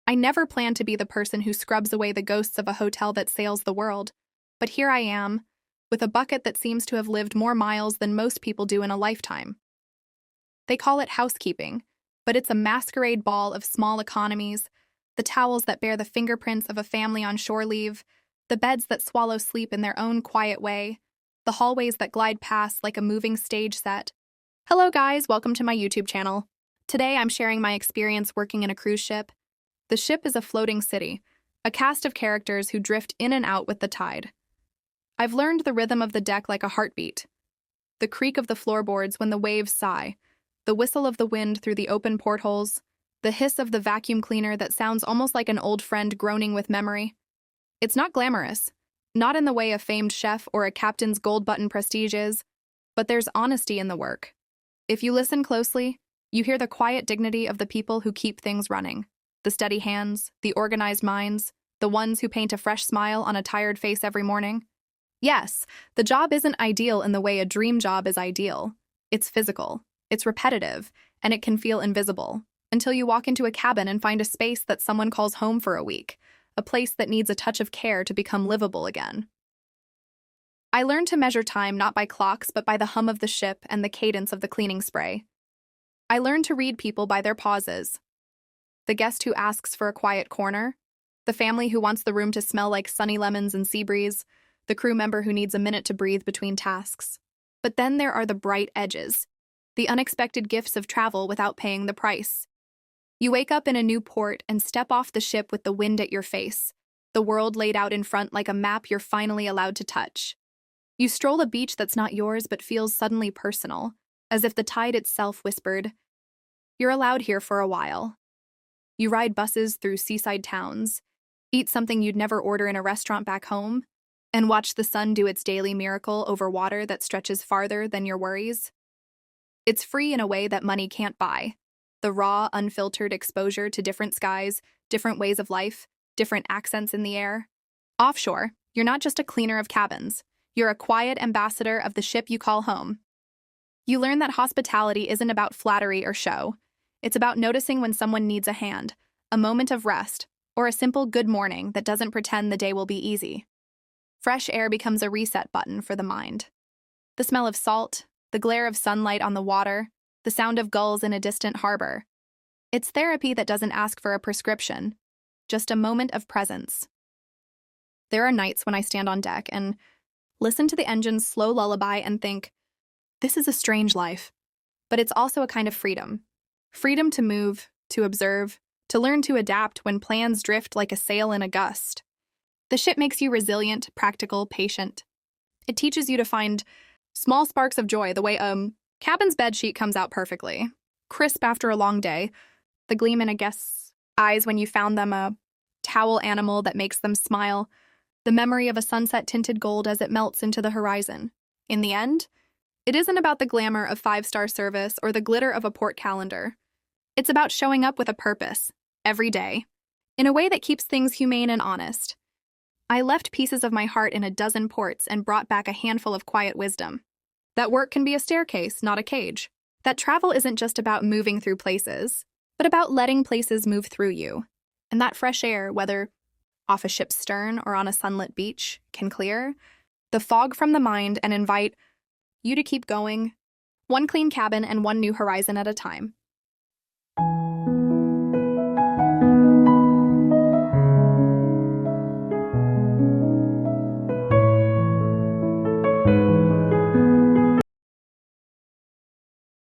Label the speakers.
Speaker 1: I never planned to be the person who scrubs away the ghosts of a hotel that sails the world, but here I am, with a bucket that seems to have lived more miles than most people do in a lifetime. They call it housekeeping, but it's a masquerade ball of small economies, the towels that bear the fingerprints of a family on shore leave, the beds that swallow sleep in their own quiet way, the hallways that glide past like a moving stage set. Hello guys, welcome to my YouTube channel. Today I'm sharing my experience working in a cruise ship. The ship is a floating city, a cast of characters who drift in and out with the tide. I've learned the rhythm of the deck like a heartbeat. The creak of the floorboards when the waves sigh, the whistle of the wind through the open portholes, the hiss of the vacuum cleaner that sounds almost like an old friend groaning with memory. It's not glamorous, not in the way a famed chef or a captain's gold button prestige is, but there's honesty in the work. If you listen closely, you hear the quiet dignity of the people who keep things running. The steady hands, the organized minds, the ones who paint a fresh smile on a tired face every morning. Yes, the job isn't ideal in the way a dream job is ideal. It's physical, it's repetitive, and it can feel invisible, until you walk into a cabin and find a space that someone calls home for a week, a place that needs a touch of care to become livable again. I learned to measure time not by clocks but by the hum of the ship and the cadence of the cleaning spray. I learned to read people by their pauses. The guest who asks for a quiet corner, the family who wants the room to smell like sunny lemons and sea breeze, the crew member who needs a minute to breathe between tasks. But then there are the bright edges, the unexpected gifts of travel without paying the price. You wake up in a new port and step off the ship with the wind at your face, the world laid out in front like a map you're finally allowed to touch. You stroll a beach that's not yours but feels suddenly personal, as if the tide itself whispered, "You're allowed here for a while." You ride buses through seaside towns, eat something you'd never order in a restaurant back home, and watch the sun do its daily miracle over water that stretches farther than your worries. It's free in a way that money can't buy. The raw, unfiltered exposure to different skies, different ways of life, different accents in the air. Offshore, you're not just a cleaner of cabins. You're a quiet ambassador of the ship you call home. You learn that hospitality isn't about flattery or show. It's about noticing when someone needs a hand, a moment of rest, or a simple good morning that doesn't pretend the day will be easy. Fresh air becomes a reset button for the mind. The smell of salt, the glare of sunlight on the water, the sound of gulls in a distant harbor. It's therapy that doesn't ask for a prescription, just a moment of presence. There are nights when I stand on deck and listen to the engine's slow lullaby and think, this is a strange life, but it's also a kind of freedom. Freedom to move, to observe, to learn to adapt when plans drift like a sail in a gust. The ship makes you resilient, practical, patient. It teaches you to find small sparks of joy the way a cabin's bedsheet comes out perfectly, crisp after a long day, the gleam in a guest's eyes when you found them a towel animal that makes them smile, the memory of a sunset-tinted gold as it melts into the horizon. In the end, it isn't about the glamour of five-star service or the glitter of a port calendar. It's about showing up with a purpose, every day, in a way that keeps things humane and honest. I left pieces of my heart in a dozen ports and brought back a handful of quiet wisdom. That work can be a staircase, not a cage. That travel isn't just about moving through places, but about letting places move through you. And that fresh air, whether off a ship's stern or on a sunlit beach, can clear the fog from the mind and invite you to keep going, one clean cabin and one new horizon at a time.